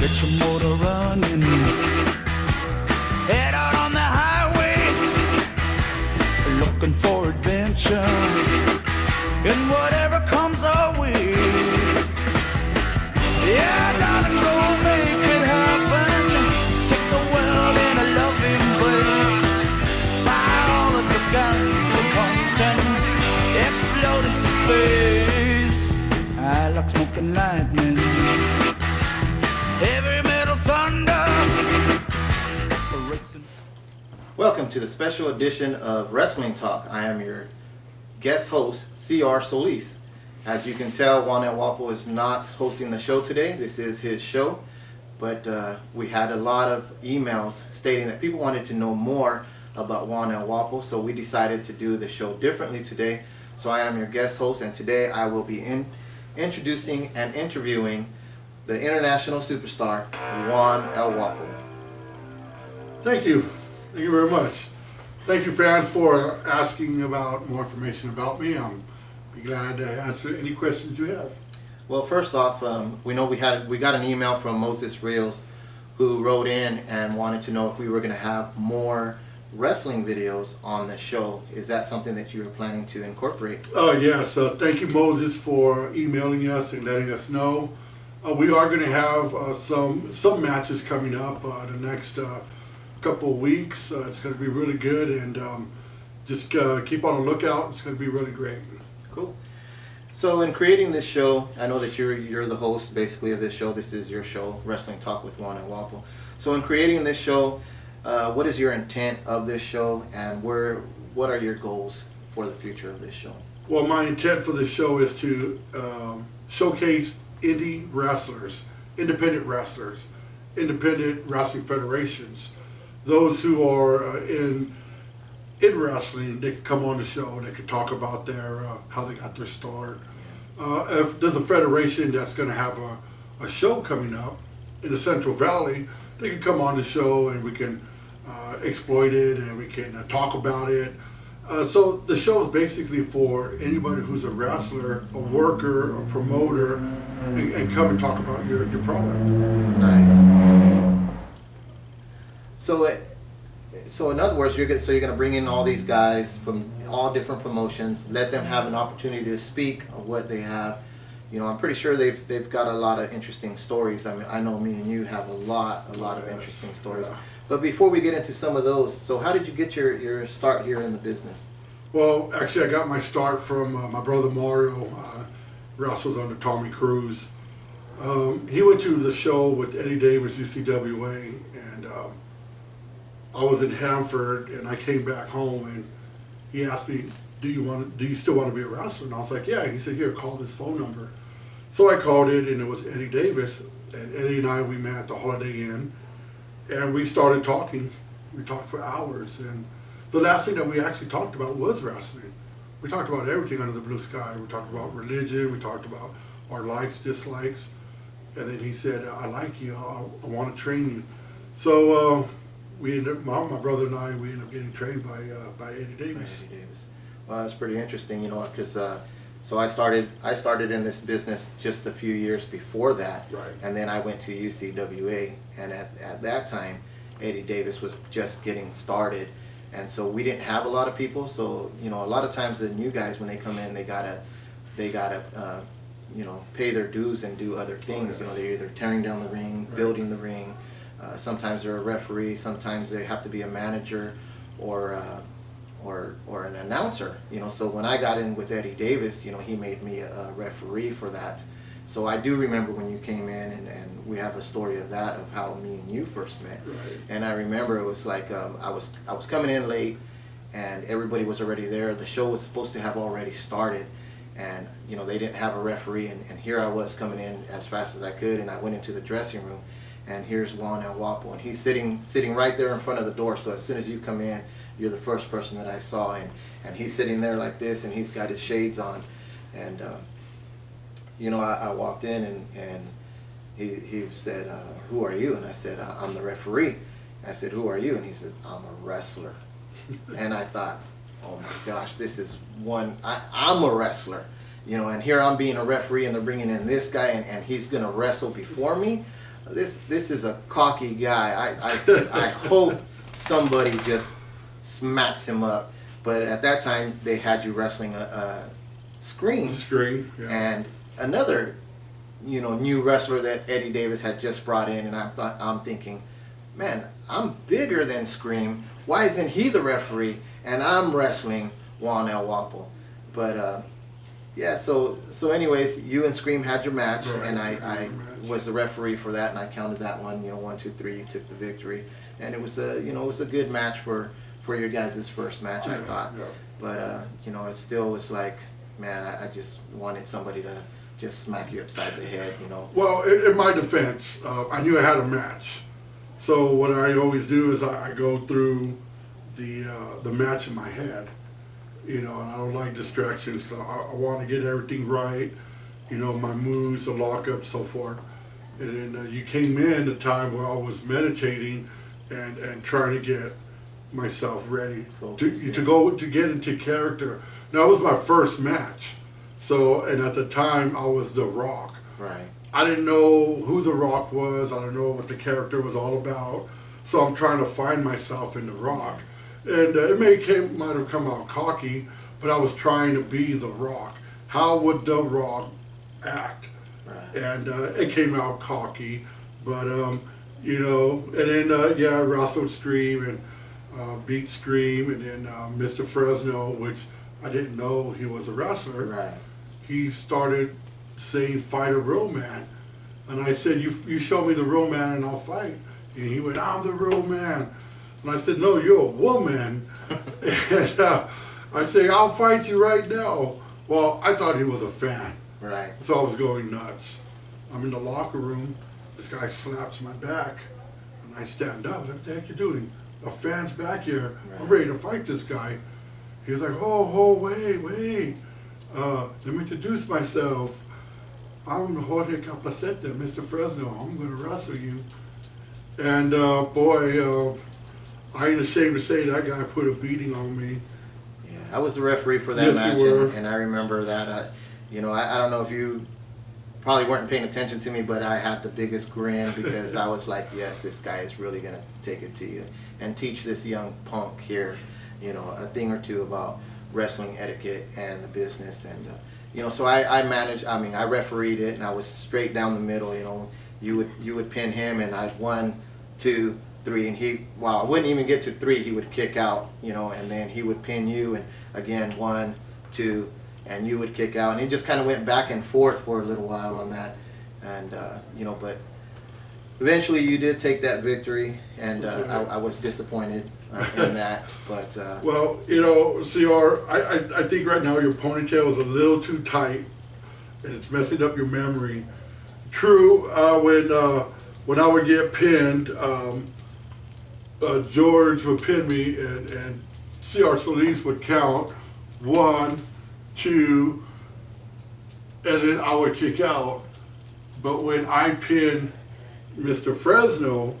Get your motor running. Head out on the highway, looking for adventure. And whatever comes our way. Yeah, darling, go make it happen. Take the world in a loving embrace. Fire all of your guns at once and explode into space. I like smoking lightning. Heavy metal thunder. Welcome to the special edition of Wrestling Talk. I am your guest host, C.R. Solis. As you can tell, Juan Wapo is not hosting the show today. This is his show. But we had a lot of emails stating that people wanted to know more about Juan Wapo, so we decided to do the show differently today. So I am your guest host, and today I will be introducing and interviewing the international superstar, Juan Wapo. Thank you. Thank you very much. Thank you, fans, for asking about more information about me. I'm be glad to answer any questions you have. Well, first off, we know we got an email from Moses Rios, who wrote in and wanted to know if we were going to have more wrestling videos on the show. Is that something that you were planning to incorporate? Oh, yes. Thank you, Moses, for emailing us and letting us know. We are going to have some matches coming up the next couple of weeks. It's going to be really good, and just keep on the lookout. It's going to be really great. Cool. So in creating this show, I know that you're the host basically of this show. This is your show, Wrestling Talk with Juan Wapo. So in creating this show, what is your intent of this show, and what are your goals for the future of this show? Well, my intent for this show is to showcase indie wrestlers, independent wrestling federations. Those who are in wrestling, they could come on the show. They could talk about their how they got their start. If there's a federation that's going to have a show coming up in the Central Valley, they can come on the show and we can exploit it and we can talk about it. So the show is basically for anybody who's a wrestler, a worker, a promoter, and come and talk about your product. Nice. So in other words, you're going to bring in all these guys from all different promotions, let them have an opportunity to speak of what they have. You know, I'm pretty sure they've got a lot of interesting stories. I mean, I know me and you have a lot of interesting stories. Yeah. But before we get into some of those, so how did you get your start here in the business? Well, actually, I got my start from my brother Mario. Wrestles under Tommy Cruz. He went to the show with Eddie Davis, UCWA, and I was in Hanford, and I came back home, and he asked me, do you still want to be a wrestler? And I was like, yeah. He said, here, call this phone number. So I called it, and it was Eddie Davis, and Eddie and I, we met at the Holiday Inn, and we started talking. We talked for hours, and the last thing that we actually talked about was wrestling. We talked about everything under the blue sky. We talked about religion, we talked about our likes, dislikes, and then he said, I like you, I want to train you. So we ended up, my brother and I, we ended up getting trained by Eddie Davis. Eddie Davis. Well, that's pretty interesting, you know, because so I started in this business just a few years before that, Right. And then I went to UCWA, and at that time, Eddie Davis was just getting started, and so we didn't have a lot of people. So you know, a lot of times the new guys when they come in, they gotta you know, pay their dues and do other things. You know, they're either tearing down the ring, Right. building the ring. Sometimes they're a referee. Sometimes they have to be a manager or an announcer. You know, so when I got in with Eddie Davis, you know, he made me a referee for that. So I do remember when you came in, and we have a story of that, of how me and you first met. Right. And I remember it was like I was coming in late, and everybody was already there. The show was supposed to have already started, and you know, they didn't have a referee, and here I was coming in as fast as I could, and I went into the dressing room, and here's Juan Wapo, and he's sitting right there in front of the door. So as soon as you come in, you're the first person that I saw, and he's sitting there like this, and he's got his shades on, and you know, I walked in, and he said, who are you? And I said, I'm the referee. I said, who are you? And he said, I'm a wrestler. And I thought, oh my gosh, this is I'm a wrestler, you know, and here I'm being a referee, and they're bringing in this guy, and he's going to wrestle before me. this is a cocky guy. I hope somebody just smacks him up. But at that time, they had you wrestling a Scream. Scream, yeah. And another, new wrestler that Eddie Davis had just brought in, and I'm thinking, man, I'm bigger than Scream. Why isn't he the referee? And I'm wrestling Juan El Wapo. But yeah, so anyways, you and Scream had your match, Right, and I match. was the referee for that, and I counted that one. 1, 2, 3, you took the victory, and it was a good match for your guys' first match, I thought. Yeah. But it still was like, man, I just wanted somebody to just smack you upside the head, Well, in my defense, I knew I had a match. So what I always do is I go through the match in my head, and I don't like distractions because I want to get everything right, my moves, the lockup, so forth. And then you came in a time where I was meditating and trying to get myself ready to get into character. Now, it was my first match, and at the time I was The Rock. Right. I didn't know who The Rock was. I didn't know what the character was all about. So I'm trying to find myself in The Rock. And it might have come out cocky, but I was trying to be The Rock. How would The Rock act? Right. And it came out cocky, but and then I wrestled Scream and beat Scream, and then Mr. Fresno, which I didn't know he was a wrestler. Right. He started saying, "Fight a real man," and I said, "You show me the real man, and I'll fight." And he went, "I'm the real man," and I said, "No, you're a woman." And I say, "I'll fight you right now." Well, I thought he was a fan. Right. So I was going nuts. I'm in the locker room. This guy slaps my back, and I stand up. What the heck you doing? A fan's back here. I'm ready to fight this guy. He was like, "Oh, wait. Let me introduce myself. I'm Jorge Capacete, Mr. Fresno. I'm going to wrestle you." And I ain't ashamed to say that guy put a beating on me. Yeah, I was the referee for that Yes, match, you were. and I remember that. I don't know if you probably weren't paying attention to me, but I had the biggest grin because I was like, yes, this guy is really going to take it to you and teach this young punk here, a thing or two about wrestling etiquette and the business. And, so I managed, I refereed it, and I was straight down the middle, you would pin him, and I'd 1, 2, 3, and I wouldn't even get to 3, he would kick out, and then he would pin you, and again, 1, 2, and you would kick out, and it just kind of went back and forth for a little while on that, and but eventually you did take that victory, and I was disappointed in that, but Well, CR, I think right now your ponytail is a little too tight, and it's messing up your memory. True, when I would get pinned, George would pin me, and CR Solis would count 1, 2, and then I would kick out. But when I pinned Mr. Fresno,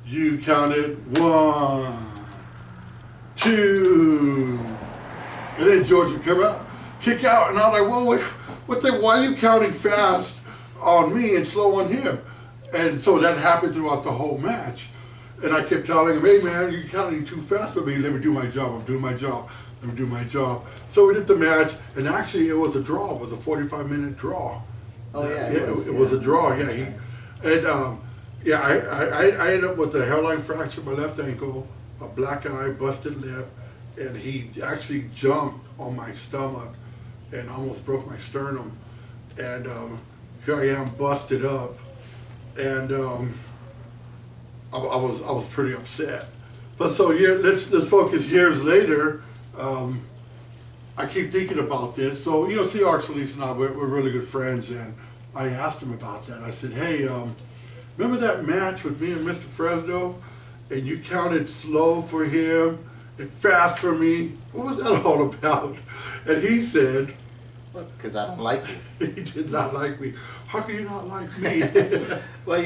you counted 1, 2, and then George would come out, kick out, and I'm like, "Whoa, why are you counting fast on me and slow on him?" And so that happened throughout the whole match. And I kept telling him, "Hey man, you're counting too fast for me. Let me do my job. I'm doing my job. Let me do my job." So we did the match, and actually it was a draw. It was a 45-minute draw. oh yeah, It was a draw. Yeah, I ended up with a hairline fracture in my left ankle, a black eye, busted lip, and he actually jumped on my stomach and almost broke my sternum. And here I am, busted up, and I was pretty upset. But so let's focus years later. I keep thinking about this. So CR Solis and I we're really good friends, and I asked him about that. I said, "Hey, remember that match with me and Mr. Fresno, and you counted slow for him and fast for me? What was that all about?" And he said, because I don't like you. he did not like me. How can you not like me? Well,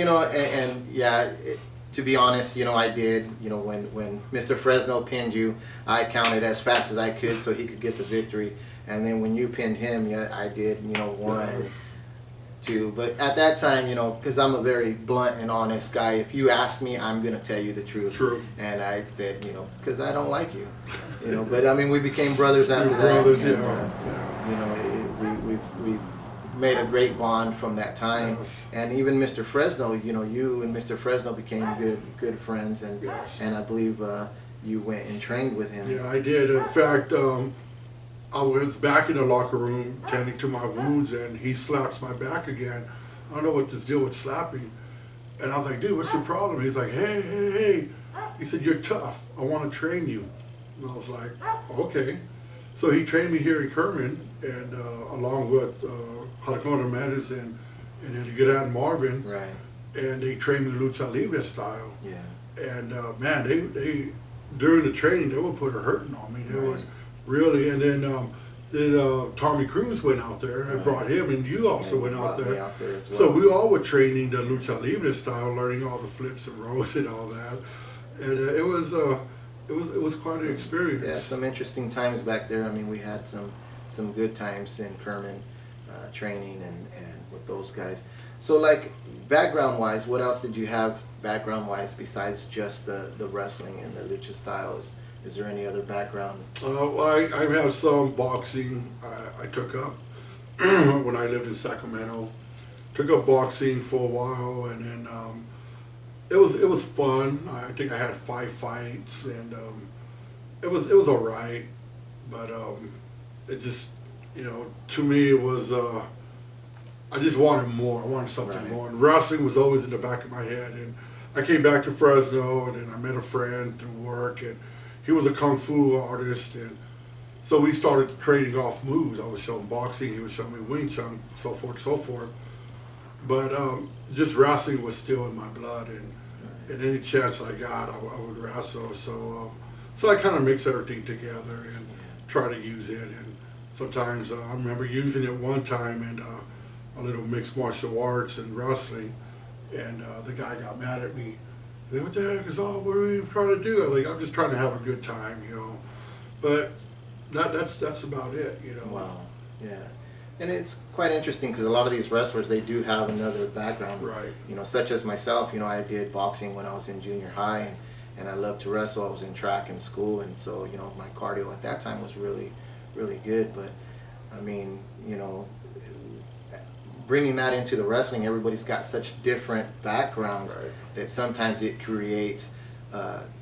to be honest, I did. When Mr. Fresno pinned you, I counted as fast as I could so he could get the victory. And then when you pinned him, I did. 1, too. But at that time, you know, because I'm a very blunt and honest guy, if you ask me, I'm gonna tell you the truth. True. And I said, you know, because I don't like you, you know. But I mean, we became brothers after that. Brothers, and, yeah. You know, we made a great bond from that time. Yes. And even Mr. Fresno, you know, you and Mr. Fresno became good friends, and Yes. and I believe you went and trained with him. Yeah, I did. In fact, I was back in the locker room tending to my wounds, and he slaps my back again. I don't know what this deal with slapping. And I was like, dude, what's the problem? He's like, hey. He said, you're tough. I want to train you. And I was like, okay. So he trained me here in Kerman, and along with Haricona Mendes and Gran Marvin. Right. And they trained me lucha libre style. Yeah. And man, they during the training they would put a hurting on me. They Right. would really. And then Tommy Cruz went out there and Right. brought him, and you also And went out brought me there. out there as well. So we all were training the lucha libre style, learning all the flips and rolls and all that. And it was quite an experience. Yeah, some interesting times back there. I mean, we had some good times in Kerman, training and with those guys. So, like, background-wise, what else did you have background-wise besides just the wrestling and the lucha styles? Is there any other background? I have some boxing I took up when I lived in Sacramento. Took up boxing for a while, and then it was fun. I think I had 5 fights, and it was all right. But it just, you know, to me it was I just wanted more. I wanted something Right. more. And wrestling was always in the back of my head. And I came back to Fresno, and then I met a friend through work, and he was a kung fu artist, and so we started trading off moves. I was showing boxing, he was showing me Wing Chun, so forth, so forth. But just wrestling was still in my blood, and any chance I got, I would wrestle. So I kind of mix everything together and try to use it. And sometimes I remember using it one time in a little mixed martial arts and wrestling, and the guy got mad at me. Like, what the heck is all? What are you trying to do? Like, I'm just trying to have a good time, you know. But that's about it, you know. Wow. Yeah. And it's quite interesting because a lot of these wrestlers, they do have another background. Right. You know, such as myself, you know, I did boxing when I was in junior high, and I loved to wrestle. I was in track in school, and so, you know, my cardio at that time was really, really good. But, I mean, you know, bringing that into the wrestling, everybody's got such different backgrounds Right. that sometimes it creates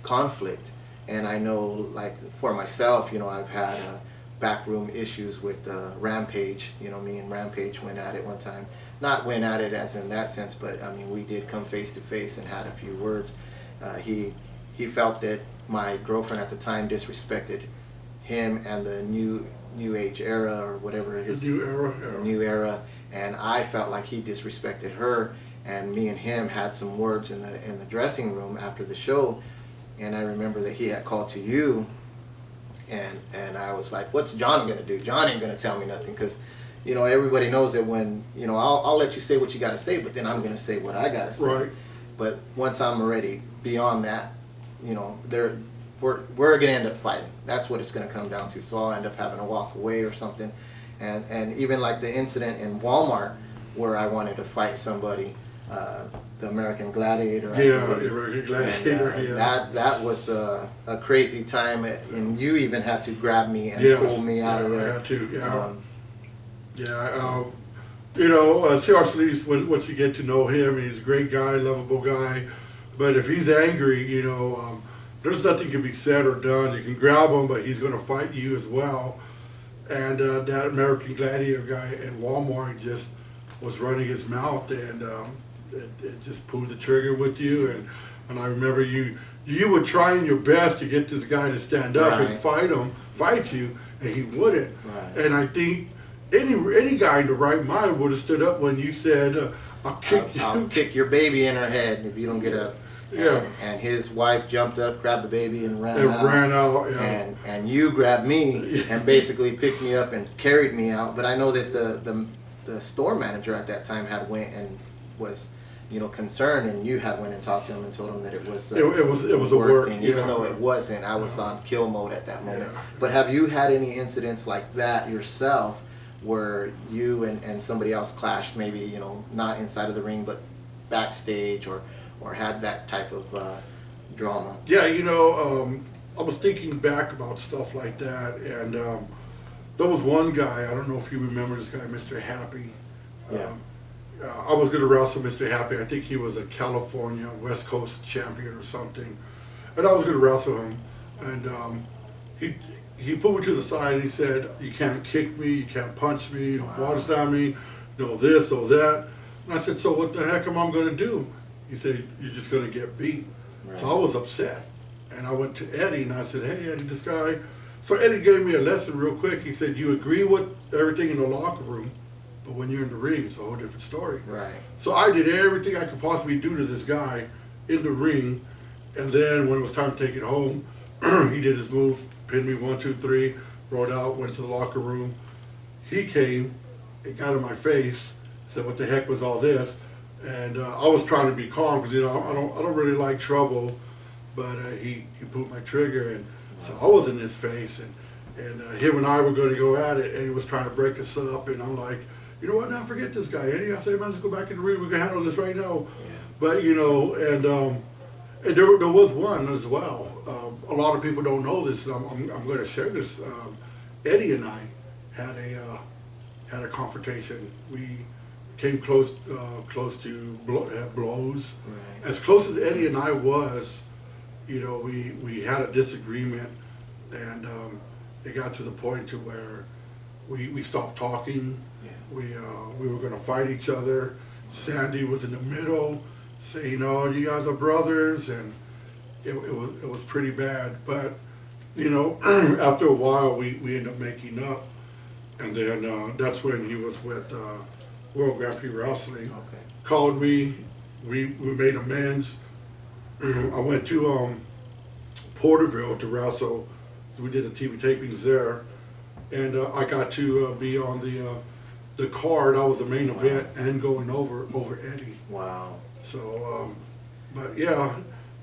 conflict. And I know, like, for myself, you know, I've had backroom issues with Rampage. You know, me and Rampage went at it one time. Not went at it as in that sense, but I mean, we did come face to face and had a few words. He felt that my girlfriend at the time disrespected him and the new age era, or whatever his New era, yeah. the new era, and I felt like he disrespected her. And me and him had some words in the dressing room after the show. And I remember that he had called to you, and I was like, what's John going to do? John ain't going to tell me nothing, because, you know, everybody knows that when, you know, I'll let you say what you got to say, but then I'm going to say what I got to say. Right. But once I'm already beyond that, you know, we're going to end up fighting. That's what it's going to come down to. So I'll end up having to walk away or something. And even like the incident in Walmart where I wanted to fight somebody, the American Gladiator. Yeah, American Gladiator. And, yeah. that was a crazy time, and you even had to grab me and Yes. pull me out of there. I had to. Yeah. You know, seriously, once you get to know him, he's a great guy, lovable guy. But if he's angry, you know, there's nothing can be said or done. You can grab him, but he's going to fight you as well. And that American Gladiator guy in Walmart just was running his mouth, and it just pulled the trigger with you. And I remember you were trying your best to get this guy to stand up and fight you, and he wouldn't. Right. And I think any guy in the right mind would have stood up when you said, I'll kick your baby in her head if you don't get up. Yeah. And his wife jumped up, grabbed the baby, and ran It out. ran out, yeah. And you grabbed me and basically picked me up and carried me out. But I know that the store manager at that time had went and was, you know, concerned, and you had went and talked to him and told him that it was it was a work thing, yeah. even though it wasn't. I was on kill mode at that moment. Yeah. But have you had any incidents like that yourself, where you and somebody else clashed, maybe, you know, not inside of the ring, but backstage, or had that type of drama? Yeah, you know, I was thinking back about stuff like that, and there was one guy, I don't know if you remember this guy, Mr. Happy. Yeah. I was going to wrestle Mr. Happy. I think he was a California West Coast champion or something. And I was going to wrestle him. And he put me to the side and he said, "You can't kick me, you can't punch me, don't body slam me, no this, no that." And I said, "So what the heck am I going to do?" He said, "You're just going to get beat." Right. So I was upset. And I went to Eddie and I said, "Hey, Eddie, this guy." So Eddie gave me a lesson real quick. He said, "You agree with everything in the locker room, but when you're in the ring, it's a whole different story." Right. So I did everything I could possibly do to this guy in the ring. And then when it was time to take it home, he did his move, pinned me 1, 2, 3, rolled out, went to the locker room. He came, it got in my face, said, "What the heck was all this?" And I was trying to be calm because, you know, I don't really like trouble, but he pulled my trigger, and so I was in his face, and him and I were going to go at it, and he was trying to break us up, and I'm like, "You know what? Now forget this guy, Eddie." I said, "Man, let's go back in the ring. We can handle this right now." Yeah. But you know, and there was one as well. A lot of people don't know this. I'm going to share this. Eddie and I had a confrontation. We came close to blows. Right. As close as Eddie and I was, you know, we had a disagreement, and it got to the point to where we stopped talking. Yeah. We were going to fight each other. Sandy was in the middle, saying, "Oh, you guys are brothers," and it was pretty bad. But you know, after a while, we ended up making up, and then that's when he was with World Grand Prix Wrestling. Okay. Called me. We made amends. I went to Porterville to wrestle. We did the TV tapings there, and I got to be on the card. I was the main event and going over Eddie. Wow. So, but yeah,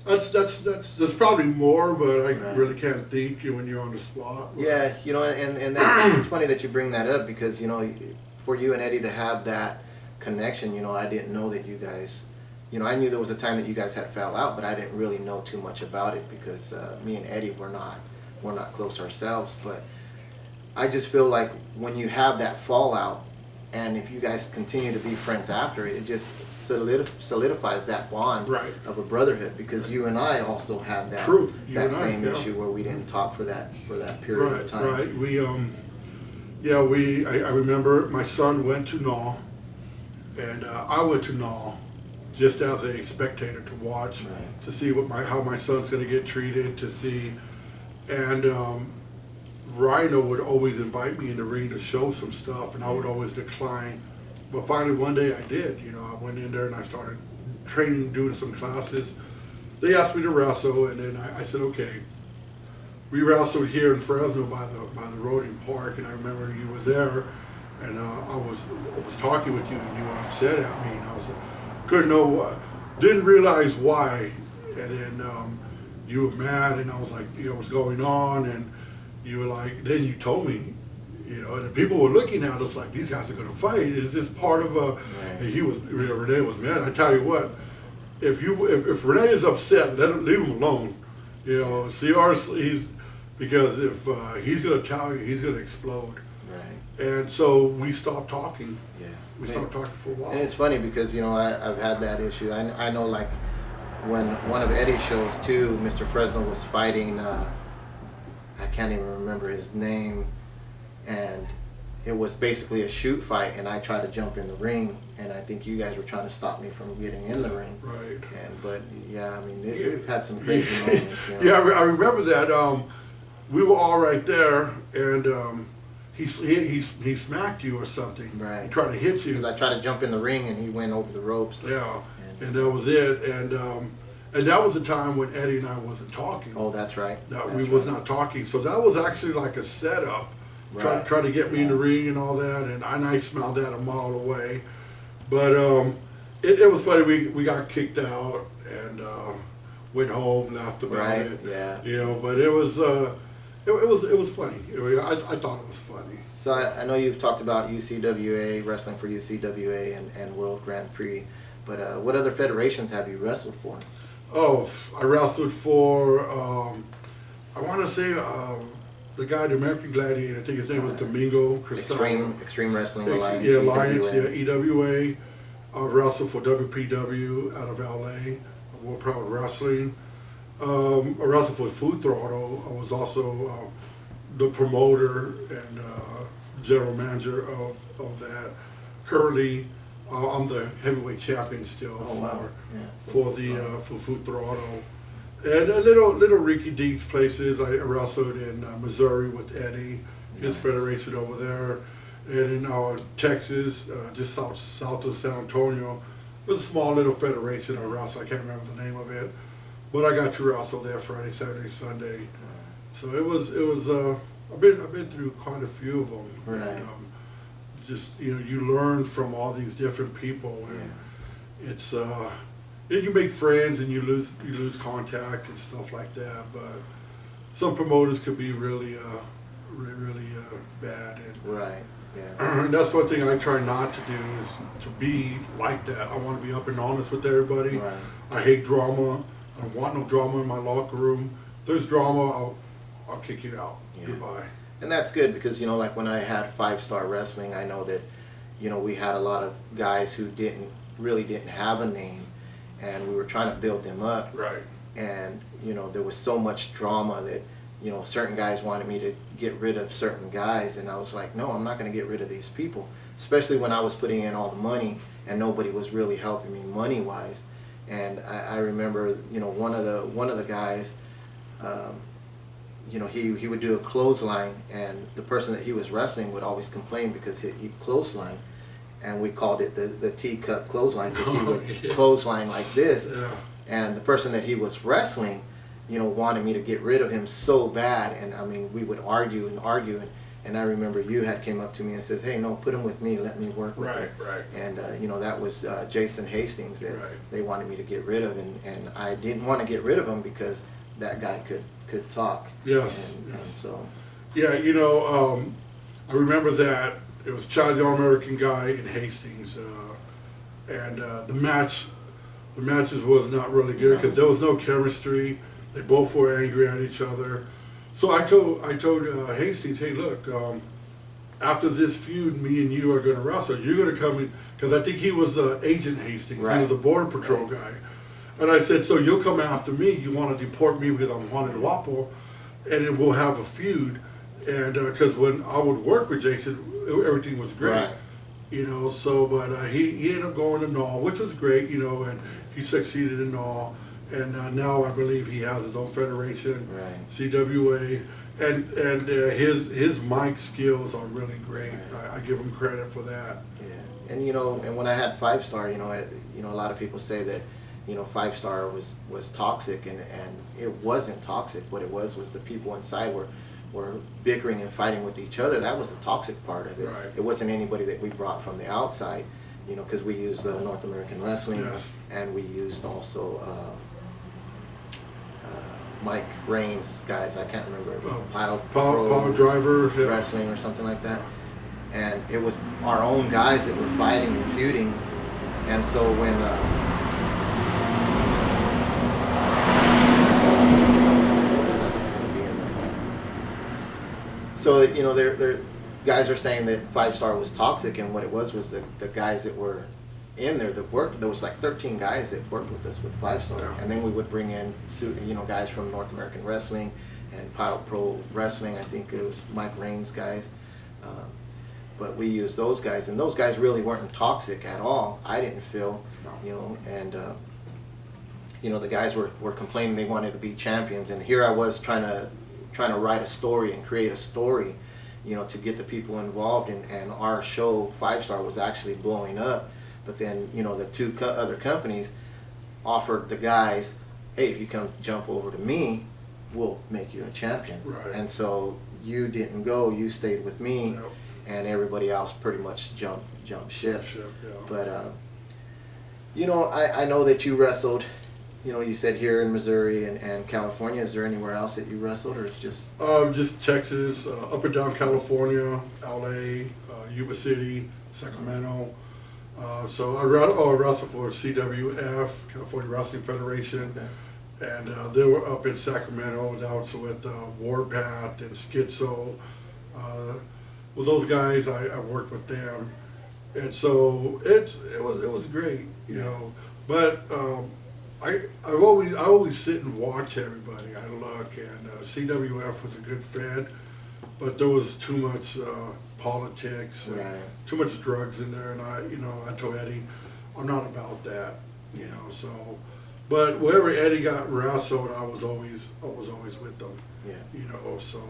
that's probably more, but I really can't think when you're on the spot. Yeah, you know, and that, it's funny that you bring that up because, you know, for you and Eddie to have that connection, you know, I didn't know that you guys, you know, I knew there was a time that you guys had fell out, but I didn't really know too much about it because me and Eddie we're not close ourselves. But I just feel like when you have that fallout, and if you guys continue to be friends after it, it just solidifies that bond of a brotherhood. Because you and I also had that same issue where we didn't talk for that period of time. Right. I remember my son went to NAW, and I went to NAW just as a spectator to watch, to see how my son's going to get treated, to see, and Rhino would always invite me in the ring to show some stuff, and I would always decline. But finally one day I did. You know, I went in there and I started training, doing some classes. They asked me to wrestle, and then I said, okay. We wrestled here in Fresno by the Roding Park, and I remember you were there, and I was talking with you, and you were upset at me, and I was couldn't know what, didn't realize why, and then you were mad, and I was like, you know, what's going on, and you were like, then you told me, you know, and the people were looking at us like, these guys are going to fight. Is this part of a? And he was, you know, Renee was mad. I tell you what, if Renee is upset, leave him alone. You know, he's because if he's going to tell you, he's going to explode. Right. And so we stopped talking. Yeah. We stopped talking for a while. And it's funny because, you know, I've had that issue. I know, like when one of Eddie's shows too, Mr. Fresno was fighting. I can't even remember his name, and it was basically a shoot fight, and I tried to jump in the ring, and I think you guys were trying to stop me from getting in the ring. Right. But yeah, I mean, we've had some crazy moments. You know? Yeah, I remember that. We were all right there, and he smacked you or something. Right. He tried to hit you. Because I tried to jump in the ring, and he went over the ropes. Yeah, and that was it. And that was the time when Eddie and I wasn't talking. Oh, that's right. We was not talking. So that was actually like a setup. Right. Try to get me in the ring and all that, and I smelled that a mile away. But it was funny. We got kicked out and went home, laughed about it. Yeah. You know, but it was It was funny. I thought it was funny. So I know you've talked about UCWA, wrestling for UCWA and World Grand Prix, but what other federations have you wrestled for? Oh, I wrestled for, I want to say, the guy, the American Gladiator, I think his name was Domingo Cristobal. Extreme Wrestling Alliance. Yeah, Alliance, yeah, EWA. I wrestled for WPW out of LA, World Pro Wrestling. I wrestled for Food Throttle. I was also the promoter and general manager of that. Currently, I'm the heavyweight champion still for Food Throttle. And a little Ricky Deeks places. I wrestled in Missouri with Eddie, his federation over there, and in Texas, just south of San Antonio. It was a small little federation I wrestled. I can't remember the name of it, but I got to wrestle there Friday, Saturday, Sunday. So it was. I've been through quite a few of them. Right. And, just you learn from all these different people, and it's. And you make friends and you lose contact and stuff like that, but some promoters could be really bad. And, right. Yeah. and that's one thing I try not to do is to be like that. I want to be up and honest with everybody. Right. I hate drama. I don't want no drama in my locker room. If there's drama, I'll kick you out. Yeah. Goodbye. And that's good because like when I had 5-Star Wrestling, I know that we had a lot of guys who didn't have a name. And we were trying to build them up. Right. And, there was so much drama that, certain guys wanted me to get rid of certain guys. And I was like, no, I'm not going to get rid of these people. Especially when I was putting in all the money and nobody was really helping me money-wise. And I remember, one of the guys, he would do a clothesline. And the person that he was wrestling would always complain because he clothesline. And we called it the teacup clothesline because he would clothesline like this. Yeah. And the person that he was wrestling, wanted me to get rid of him so bad. And I mean, we would argue. And I remember you had came up to me and says, hey, no, put him with me. Let me work with him. Right. And, that was Jason Hastings that they wanted me to get rid of. And I didn't want to get rid of him because that guy could talk. Yes. And so. Yeah, I remember that. It was Charlie, the All-American guy in Hastings, and the matches was not really good because there was no chemistry. They both were angry at each other. So I told Hastings, hey, look, after this feud, me and you are going to wrestle. You're going to come in because I think he was Agent Hastings. Right. He was a border patrol guy, and I said, so you'll come after me. You want to deport me because I'm Juan El Guapo, and then we'll have a feud. And because when I would work with Jason, everything was great, right. So but he ended up going to NAW, which was great, and he succeeded in NAW, and now I believe he has his own federation, right. CWA, and his mic skills are really great. Right. I give him credit for that. Yeah, and and when I had 5-Star, a lot of people say that 5-Star was toxic, and it wasn't toxic. What it was the people inside were bickering and fighting with each other. That was the toxic part of it. Right. It wasn't anybody that we brought from the outside, because we used North American Wrestling, yes. And we used also Mike Rain's guys. I can't remember. Power Driver Wrestling or something like that. And it was our own guys that were fighting and feuding. And so when So their guys are saying that 5-Star was toxic, and what it was the guys that were in there that worked. There was like 13 guys that worked with us with 5-Star, yeah. And then we would bring in guys from North American Wrestling and Pilot Pro Wrestling. I think it was Mike Rain's guys, but we used those guys, and those guys really weren't toxic at all. I didn't feel, and the guys were complaining they wanted to be champions, and here I was trying to write a story and create a story, to get the people involved, and our show 5-Star was actually blowing up. But then the two other companies offered the guys, hey, if you come jump over to me, we'll make you a champion. Right. And so you didn't go, you stayed with me. Yep. And everybody else pretty much jumped ship. Yeah. But I know that you wrestled you know, you said here in Missouri and California. Is there anywhere else that you wrestled, or it's just? Just Texas, up and down California, LA, Yuba City, Sacramento. So I wrestled for CWF, California Wrestling Federation, Okay. and they were up in Sacramento. And I was with Warpath and Schizo. With those guys, I worked with them, and so it was great, you know. But I always sit and watch everybody. I look, and CWF was a good fed, but there was too much politics, and Right. too much drugs in there, and I told Eddie, I'm not about that, you know. So, but wherever Eddie got wrestled, I was always with them, Yeah. you know. So,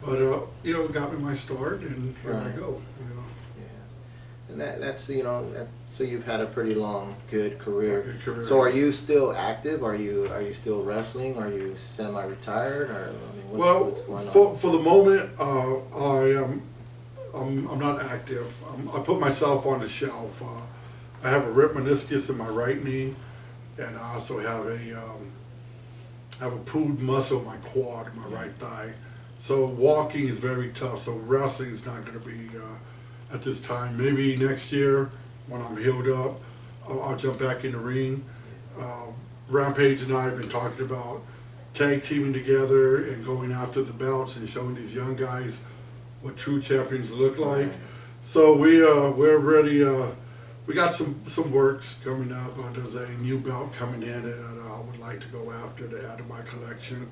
but it got me my start, and here I Right. go, you know. Yeah. And that's you know, so you've had a pretty long, good career. Good career. So are you still active? Are you still wrestling? Are you semi-retired? Or I mean, what's going on? For the moment, I'm not active. I put myself on the shelf. I have a ripped meniscus in my right knee, and I also have a pulled muscle in my quad, in my right thigh. So walking is very tough. So wrestling is not going to be at this time. Maybe next year when I'm healed up, I'll jump back in the ring. Rampage and I have been talking about tag teaming together and going after the belts and showing these young guys what true champions look like. So we're ready. We got some works coming up. There's a new belt coming in that I would like to go after to add to my collection.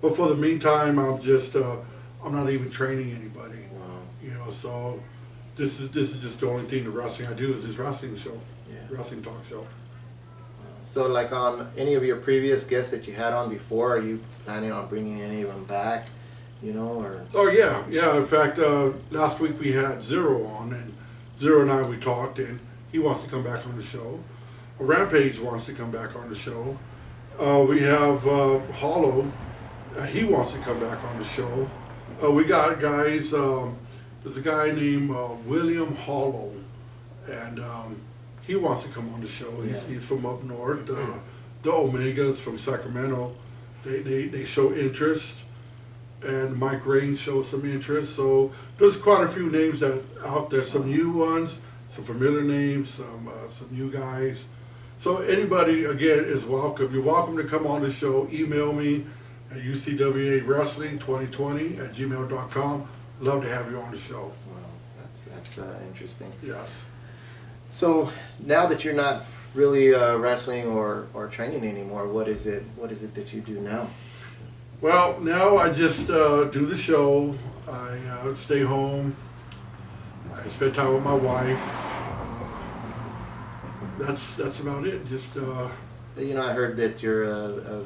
But for the meantime, I'm not even training anybody. Wow. You know, so this is just the only thing the wrestling I do is this wrestling show, Yeah. wrestling talk show. So, like on any of your previous guests that you had on before, are you planning on bringing any of them back? You know, or Oh yeah. In fact, last week we had Zero on, and Zero and I we talked, and he wants to come back on the show. Rampage wants to come back on the show. We have Hollow. He wants to come back on the show. We got guys. There's a guy named William Hollow, and he wants to come on the show. He's from up north. The Omegas from Sacramento. They show interest. And Mike Rain shows some interest. So there's quite a few names that out there. Some new ones, some familiar names, some new guys. So anybody again is welcome. You're welcome to come on the show. Email me at ucwawrestling2020@gmail.com. Love to have you on the show. wow, that's interesting. Yes. So now that you're not really wrestling or training anymore, what is it that you do now? Well, now I just do the show. I stay home. I spend time with my wife. That's about it. Just You know, I heard that you're a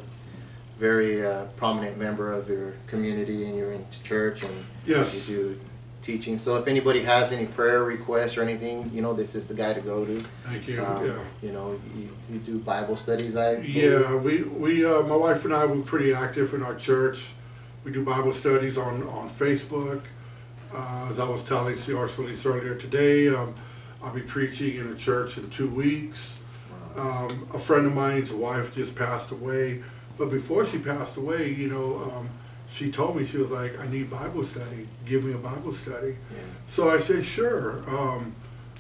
very prominent member of your community, and you're into church, and Yes. you do teaching. So if anybody has any prayer requests or anything, you know, this is the guy to go to. thank you. You know, you do Bible studies, I believe? Yeah, we my wife and I were pretty active in our church. We do Bible studies on Facebook. As I was telling Solis earlier today, I'll be preaching in a church in 2 weeks. A friend of mine's wife just passed away, but before she passed away, she told me, she was like, I need Bible study. Give me a Bible study. Yeah. So I said, sure.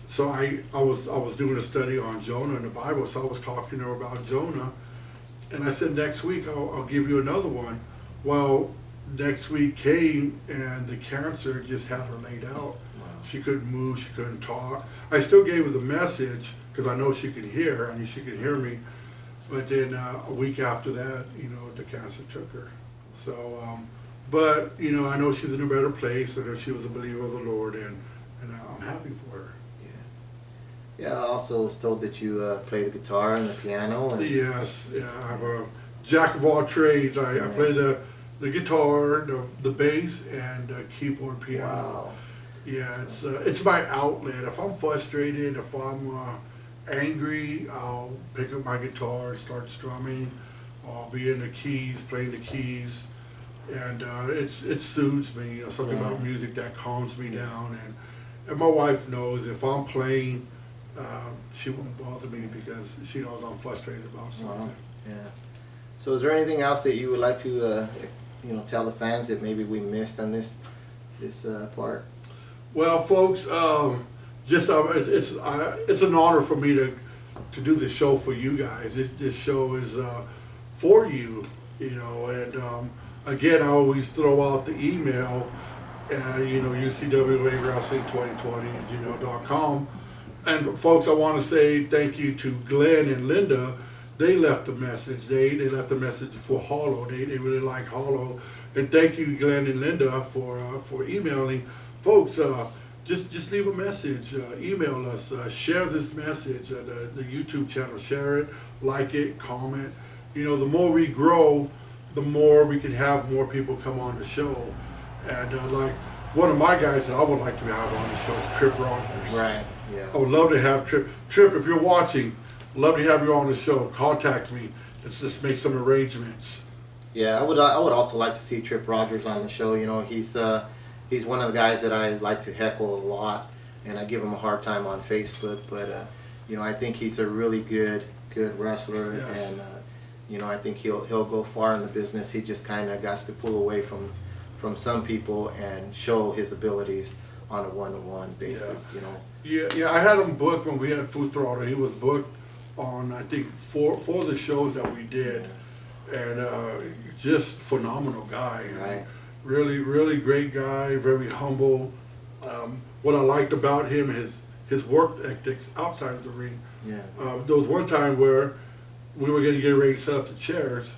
So I was doing a study on Jonah in the Bible, so I was talking to her about Jonah, and I said, next week I'll give you another one. Well, next week came, and the cancer just had her laid out. Wow. She couldn't move, she couldn't talk. I still gave her the message, because I know she could hear, she could hear me. But then a week after that, the cancer took her. So, but, I know she's in a better place, and she was a believer of the Lord, and I'm happy for her. Yeah, I also was told that you play the guitar and the piano. And Yes, I'm a jack of all trades. I play the guitar, the bass, and the keyboard piano. Wow. Yeah, it's my outlet. If I'm frustrated, if I'm angry, I'll pick up my guitar and start strumming. I'll be in the keys, playing the keys, and it soothes me. Something about music that calms me down. And my wife knows if I'm playing, she won't bother me because she knows I'm frustrated about something. Wow. Yeah. So is there anything else that you would like to, tell the fans that maybe we missed on this part? Well, folks, it's an honor for me to do this show for you guys. This show is for you, and again, I always throw out the email, UCWA Wrestling 2020 at gmail.com. And folks, I want to say thank you to Glenn and Linda. They left a message. They left a message for Hollow. They really liked Hollow. And thank you, Glenn and Linda, for emailing. Folks, just leave a message. Email us. Share this message. The YouTube channel. Share it. Like it. Comment. The more we grow, the more we can have more people come on the show. And like one of my guys that I would like to have on the show is Trip Rogers. Right. Yeah. I would love to have Trip. Trip, if you're watching, love to have you on the show. Contact me. Let's just make some arrangements. Yeah, I would also like to see Trip Rogers on the show. He's one of the guys that I like to heckle a lot, and I give him a hard time on Facebook. But I think he's a really good wrestler, Yes. and I think he'll go far in the business. He just kind of got to pull away from some people and show his abilities on a one-to-one basis. Yeah, I had him booked when we had Food Throttle. He was booked on, I think, four of the shows that we did, and just phenomenal guy. Right. Really, really great guy. Very humble. What I liked about him is his work ethics outside of the ring. Yeah. There was one time where we were going to get ready to set up the chairs,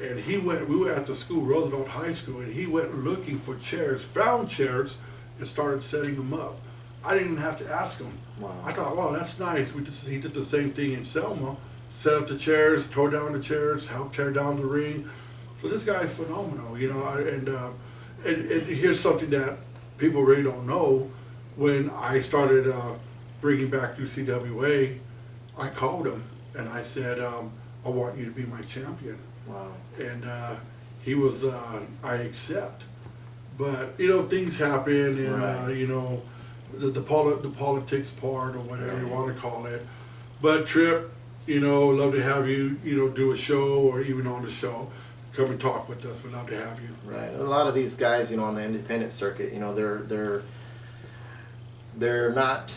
and we were at the school, Roosevelt High School, and he went looking for chairs, found chairs, and started setting them up. I didn't even have to ask him. Wow. I thought, wow, that's nice. He did the same thing in Selma, set up the chairs, tore down the chairs, helped tear down the ring. So this guy's phenomenal, and here's something that people really don't know. When I started bringing back UCWA, I called him and I said, I want you to be my champion. Wow. And he was, I accept. But, things happen, and, Right. the politics part, or whatever you want to call it. But Trip, love to have you, do a show, or even on the show. Come and talk with us. We'd love to have you. Right. A lot of these guys, on the independent circuit, they're not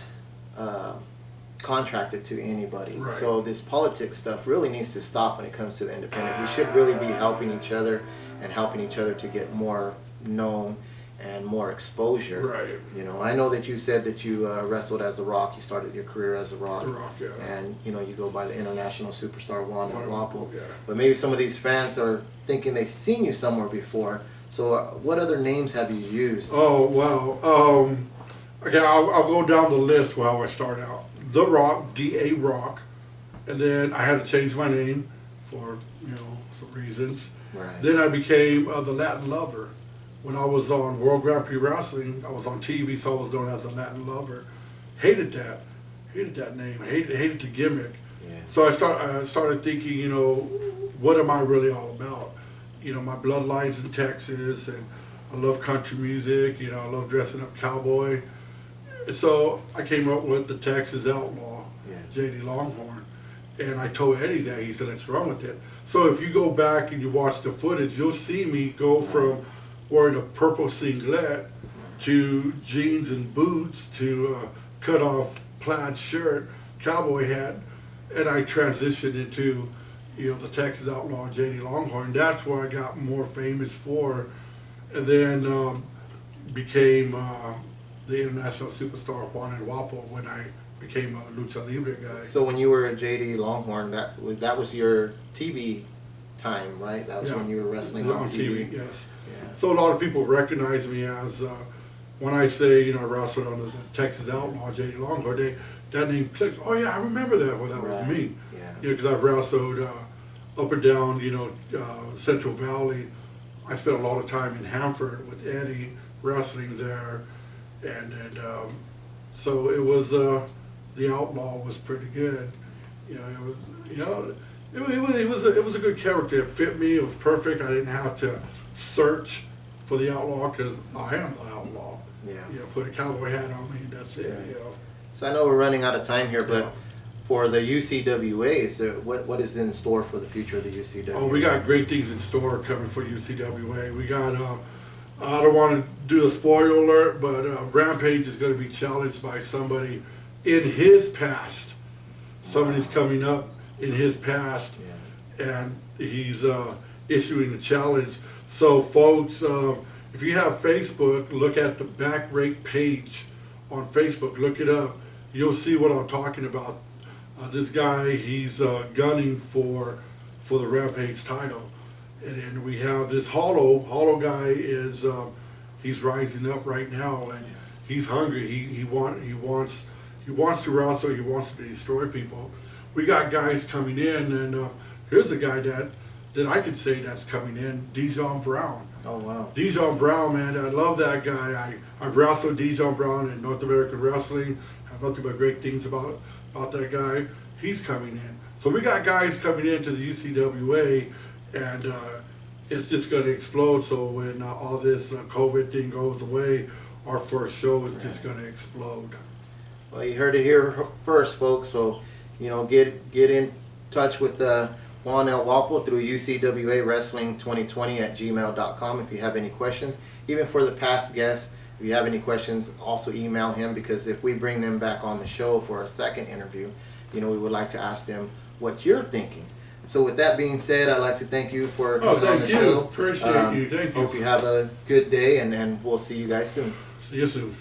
contracted to anybody. Right. So this politics stuff really needs to stop when it comes to the independent. We should really be helping each other and helping each other to get more known and more exposure. Right. I know that you said that you wrestled as The Rock. You started your career as The Rock. The Rock, yeah. And, you go by the international superstar Juan and Wapo. Yeah. But maybe some of these fans are thinking they've seen you somewhere before. So what other names have you used? Oh, wow. Okay, I'll go down the list while I start out. The Rock, D.A. Rock. And then I had to change my name for, some reasons. Right. Then I became the Latin Lover. When I was on World Grand Prix Wrestling, I was on TV, so I was known as the Latin Lover. Hated that name. Hated the gimmick. Yeah. So I started thinking, what am I really all about? My bloodline's in Texas, and I love country music. I love dressing up cowboy. And so I came up with the Texas Outlaw, Yeah. J.D. Longhorn. And I told Eddie that. He said, "What's wrong with it?" So if you go back and you watch the footage, you'll see me go from wearing a purple singlet to jeans and boots to cut off plaid shirt, cowboy hat, and I transitioned into, the Texas Outlaw, J.D. Longhorn. That's where I got more famous for, and then became the international superstar Juan and Wapo when I became a lucha libre guy. So when you were a JD Longhorn, that was your TV time, right? That was Yeah. when you were wrestling on TV. Yes. Yeah. So a lot of people recognize me as, when I say, I wrestled under the Texas Outlaw, J.D. Longhorn, that name clicks. Oh yeah, I remember that. Well, that was Right. me. Yeah. Because I've wrestled up and down, Central Valley. I spent a lot of time in Hanford with Eddie wrestling there, and so it was the Outlaw was pretty good. It was a good character. It fit me. It was perfect. I didn't have to search for the Outlaw because I am the Outlaw. Yeah. Put a cowboy hat on me and that's it. So I know we're running out of time here, but Yeah. for the UCWA, what is in store for the future of the UCWA? Oh, we got great things in store coming for UCWA. We got, I don't want to do a spoiler alert, but Rampage is going to be challenged by somebody in his past. Somebody's coming up in his past, and he's issuing a challenge. So, folks, if you have Facebook, look at the Back Rake page on Facebook. Look it up. You'll see what I'm talking about. This guy, he's gunning for the Rampage title, and we have this Hollow guy is he's rising up right now, and he's hungry. He wants to wrestle. He wants to destroy people. We got guys coming in, and here's a guy that I could say that's coming in, Dijon Brown. Oh wow. Dijon Brown, man, I love that guy. I wrestled Dijon Brown in North American Wrestling. I have nothing but great things about that guy. He's coming in. So we got guys coming into the UCWA, and it's just going to explode. So when all this COVID thing goes away, our first show is just going to explode. Well, you heard it here first, folks. So, get in touch with Juan El Wapo through UCWA Wrestling 2020 at gmail.com if you have any questions. Even for the past guests, if you have any questions, also email him, because if we bring them back on the show for a second interview, we would like to ask them what you're thinking. So with that being said, I'd like to thank you for coming on the show. Appreciate you. Thank you. Hope you have a good day, and we'll see you guys soon. See you soon.